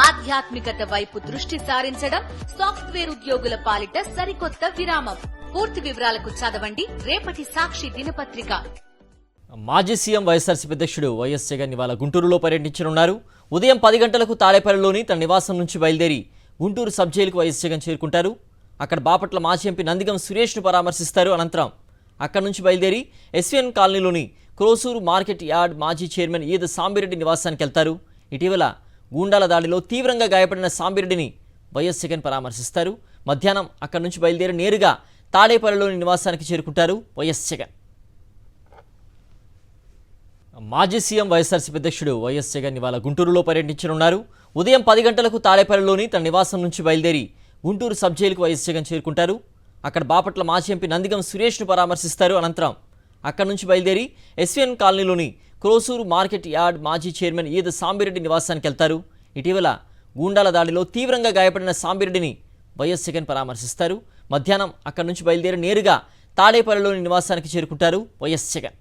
ఆధ్యాత్మికత వైపు దృష్టి సారించడం సాఫ్ట్వేర్ ఉద్యోగుల పాలిట సరికొత్త విరామం. పూర్తి వివరాలకు చదవండి రేపటి సాక్షి దినపత్రిక. మాజీ సీఎం వైఎస్ఆర్సీపీ అధ్యక్షుడు వైఎస్ జగన్ ఇవాళ గుంటూరులో పర్యటించనున్నారు. ఉదయం 10 గంటలకు తాడేపల్లిలోని తన నివాసం నుంచి బయలుదేరి గుంటూరు సబ్ జైలుకు వైఎస్ జగన్ చేరుకుంటారు. అక్కడ బాపట్ల మాజీ ఎంపీ నందిగం సురేష్ను పరామర్శిస్తారు. అనంతరం అక్కడి నుంచి బయలుదేరి ఎస్వీఎన్ కాలనీలోని క్రోసూరు మార్కెట్ యార్డ్ మాజీ చైర్మన్ ఈద సాంబిరెడ్డి నివాసానికి వెళ్తారు. ఇటీవల గూండాల దాడిలో తీవ్రంగా గాయపడిన సాంబిరెడ్డిని వైఎస్ జగన్ పరామర్శిస్తారు. మధ్యాహ్నం అక్కడి నుంచి బయలుదేరి నేరుగా తాడేపల్లిలోని నివాసానికి చేరుకుంటారు వైఎస్ జగన్. మాజీ సీఎం వైఎస్ఆర్సీపీ అధ్యక్షుడు వైఎస్ జగన్ ఇవాళ గుంటూరులో పర్యటించనున్నారు. ఉదయం 10 గంటలకు తాడేపల్లిలోని తన నివాసం నుంచి బయలుదేరి గుంటూరు సబ్ జైలుకు వైఎస్ జగన్ చేరుకుంటారు. అక్కడ బాపట్ల మాజీ ఎంపీ నందిగం సురేష్ను పరామర్శిస్తారు. అనంతరం అక్కడి నుంచి బయలుదేరి ఎస్వీఎన్ కాలనీలోని క్రోసూరు మార్కెట్ యార్డ్ మాజీ చైర్మన్ ఈద సాంబిరెడ్డి నివాసానికి వెళ్తారు. ఇటీవల గూండాల దాడిలో తీవ్రంగా గాయపడిన సాంబిరెడ్డిని వైఎస్ జగన్ పరామర్శిస్తారు. మధ్యాహ్నం అక్కడి నుంచి బయలుదేరి నేరుగా తాడేపల్లిలోని నివాసానికి చేరుకుంటారు వైఎస్ జగన్.